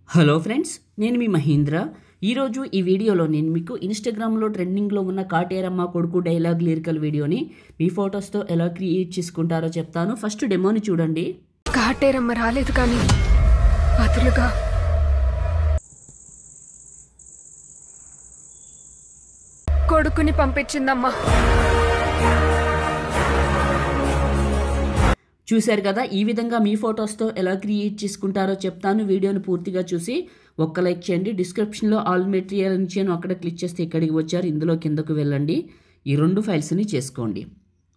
Hello friends, నేను మీ మహేంద్ర. ఈరోజు ఈ వీడియోలో నేను మీకు ఇన్స్టాగ్రామ్లో ట్రెండింగ్లో ఉన్న కాటేరమ్మ కొడుకు డైలాగ్ లిరికల్ వీడియోని మీ ఫొటోస్తో ఎలా క్రియేట్ చేసుకుంటారో చెప్తాను. ఫస్ట్ డెమోని చూడండి. కాటేరమ్మ రాలేదు కానీ బదులుగా కొడుకుని పంపించిందమ్మా. చూశారు కదా, ఈ విధంగా మీ ఫొటోస్తో ఎలా క్రియేట్ చేసుకుంటారో చెప్తాను. వీడియోని పూర్తిగా చూసి ఒక్క లైక్ చేయండి. డిస్క్రిప్షన్లో ఆల్ మెటీరియల్ నుంచి అక్కడ క్లిక్ చేస్తే ఇక్కడికి వచ్చారు. ఇందులో కిందకు వెళ్ళండి. ఈ 2 ఫైల్స్ని చేసుకోండి.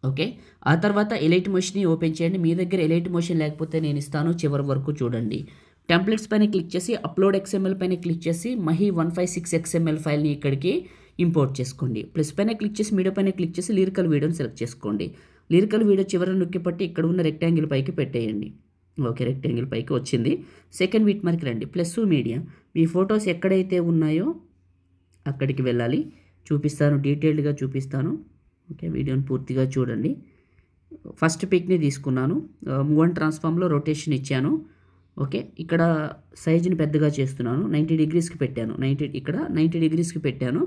ఓకే, ఆ తర్వాత ఎలైట్ మోషన్ని ఓపెన్ చేయండి. మీ దగ్గర ఎలైట్ మోషన్ లేకపోతే నేను ఇస్తాను, చివరి వరకు చూడండి. టెంప్లెట్స్ పైన క్లిక్ చేసి అప్లోడ్ XML పైన క్లిక్ చేసి మహి 156 XML ఫైల్ని ఇక్కడికి ఇంపోర్ట్ చేసుకోండి. ప్లస్ పైన క్లిక్ చేసి మీడియా పైన క్లిక్ చేసి లిరికల్ వీడియోని సెలెక్ట్ చేసుకోండి. లిరికల్ వీడియో చివరి నొక్కి పట్టి ఇక్కడ ఉన్న రెక్టాంగిల్ పైకి పెట్టేయండి. ఓకే, రెక్టాంగిల్ పైకి వచ్చింది. సెకండ్ బిట్ మార్క్ రండి. ప్లస్ మీడియా, మీ ఫొటోస్ ఎక్కడైతే ఉన్నాయో అక్కడికి వెళ్ళాలి. చూపిస్తాను, డీటెయిల్డ్గా చూపిస్తాను. ఓకే, వీడియోని పూర్తిగా చూడండి. ఫస్ట్ పిక్ని తీసుకున్నాను. మూవ్ అండ్ ట్రాన్స్ఫార్మ్లో రొటేషన్ ఇచ్చాను. ఓకే, ఇక్కడ సైజుని పెద్దగా చేస్తున్నాను. 90 డిగ్రీస్కి పెట్టాను. ఇక్కడ 90 డిగ్రీస్కి పెట్టాను.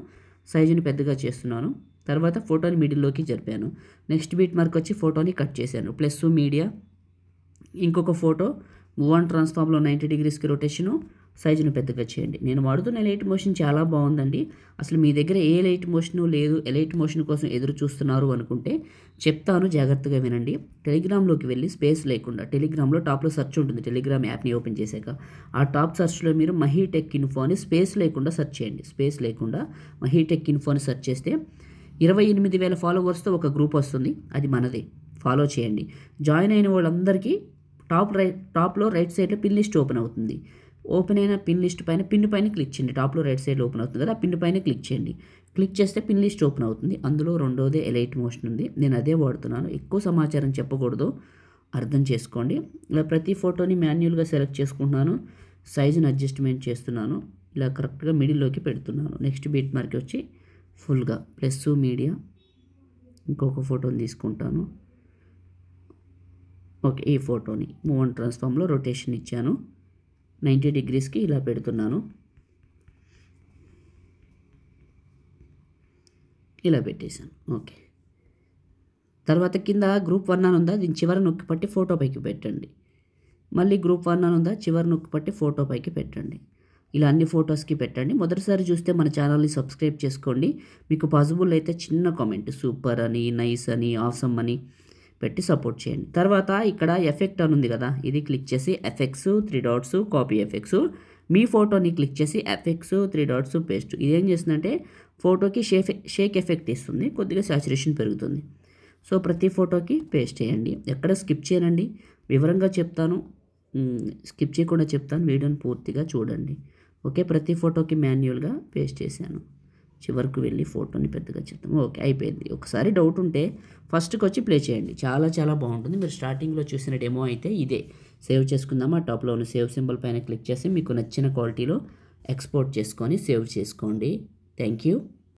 సైజుని పెద్దగా చేస్తున్నాను. తర్వాత ఫోటోని మిడిల్లోకి జరిపాను. నెక్స్ట్ బీట్ మార్క్ వచ్చి ఫోటోని కట్ చేశాను. ప్లస్ మీడియా, ఇంకొక ఫోటో, మూవ్ అండ్ ట్రాన్స్ఫార్మ్లో 90 డిగ్రీస్కి రొటేషను, సైజును పెద్దగా చేయండి. నేను వాడుతున్న ఎలైట్ మోషన్ చాలా బాగుందండి. అసలు మీ దగ్గర ఏ ఎలైట్ మోషను లేదు, ఎలైట్ మోషన్ కోసం ఎదురు చూస్తున్నారు అనుకుంటే చెప్తాను, జాగ్రత్తగా వినండి. టెలిగ్రామ్లోకి వెళ్ళి స్పేస్ లేకుండా, టెలిగ్రామ్లో టాప్లో సెర్చ్ ఉంటుంది. టెలిగ్రామ్ యాప్ని ఓపెన్ చేశాక ఆ టాప్ సెర్చ్లో మీరు మహి టెక్ ఇన్ఫో అని స్పేస్ లేకుండా సెర్చ్ చేయండి. స్పేస్ లేకుండా మహి టెక్ ఇన్ఫో అని సెర్చ్ చేస్తే 28,000 ఫాలోవర్స్తో ఒక గ్రూప్ వస్తుంది. అది మనది, ఫాలో చేయండి. జాయిన్ అయిన వాళ్ళందరికీ టాప్లో రైట్ సైడ్లో పిన్ లిస్ట్ ఓపెన్ అవుతుంది. ఓపెన్ అయిన పిన్ లిస్ట్ పైన పిన్ పైన క్లిక్ చేయండి. టాప్లో రైట్ సైడ్లో ఓపెన్ అవుతుంది కదా, ఆ పిన్ పైన క్లిక్ చేయండి. క్లిక్ చేస్తే పిన్ లిస్ట్ ఓపెన్ అవుతుంది. అందులో రెండోదే ఎలైట్ మోషన్ ఉంది. నేను అదే వాడుతున్నాను. ఎక్కువ సమాచారం చెప్పకూడదు, అర్థం చేసుకోండి. ఇలా ప్రతి ఫోటోని మాన్యువల్గా సెలెక్ట్ చేసుకుంటున్నాను. సైజుని అడ్జస్ట్మెంట్ చేస్తున్నాను. ఇలా కరెక్ట్గా మిడిల్లోకి పెడుతున్నాను. నెక్స్ట్ బీట్ మార్క్ వచ్చి ఫుల్గా ప్లస్ మీడియా, ఇంకొక ఫోటోని తీసుకుంటాను. ఓకే, ఈ ఫోటోని మూవ్ అండ్ ట్రాన్స్ఫార్మ్లో రొటేషన్ ఇచ్చాను. 90 డిగ్రీస్కి ఇలా పెడుతున్నాను. ఇలా పెట్టేశాను. ఓకే, తర్వాత కింద గ్రూప్ 1 అని ఉందా, దీని చివరి నొక్కి పట్టి ఫోటో పైకి పెట్టండి. మళ్ళీ గ్రూప్ 1 అని ఉందా, చివరి నొక్కి పట్టి ఫోటో పైకి పెట్టండి. ఇలా అన్ని ఫొటోస్కి పెట్టండి. మొదటిసారి చూస్తే మన ఛానల్ని సబ్స్క్రైబ్ చేసుకోండి. మీకు పాసిబుల్ అయితే చిన్న కామెంట్ సూపర్ అని, నైస్ అని, ఆసమ్ అని పెట్టి సపోర్ట్ చేయండి. తర్వాత ఇక్కడ ఎఫెక్ట్ అని ఉంది కదా, ఇది క్లిక్ చేసి ఎఫెక్ట్స్ 3 డాట్స్ కాపీ ఎఫెక్ట్స్, మీ ఫోటోని క్లిక్ చేసి ఎఫెక్ట్స్ 3 డాట్స్ పేస్ట్. ఇదేం చేస్తుందంటే ఫోటోకి షేక్ ఎఫెక్ట్ ఇస్తుంది, కొద్దిగా సాచురేషన్ పెరుగుతుంది. సో ప్రతి ఫోటోకి పేస్ట్ చేయండి. ఎక్కడ స్కిప్ చేయనండి, వివరంగా చెప్తాను, స్కిప్ చేయకుండా చెప్తాను. వీడియోని పూర్తిగా చూడండి. ఓకే, ప్రతి ఫోటోకి మాన్యువల్గా పేస్ట్ చేశాను. చివరకు వెళ్ళి ఫోటోని పెద్దగా చెప్తాము. ఓకే, అయిపోయింది. ఒకసారి డౌట్ ఉంటే ఫస్ట్కి వచ్చి ప్లే చేయండి. చాలా చాలా బాగుంటుంది. మీరు స్టార్టింగ్లో చూసిన డెమో అయితే ఇదే. సేవ్ చేసుకుందామా, టాప్లో ఉన్న సేవ్ సింబల్ పైన క్లిక్ చేసి మీకు నచ్చిన క్వాలిటీలో ఎక్స్పోర్ట్ చేసుకొని సేవ్ చేసుకోండి. Thank you.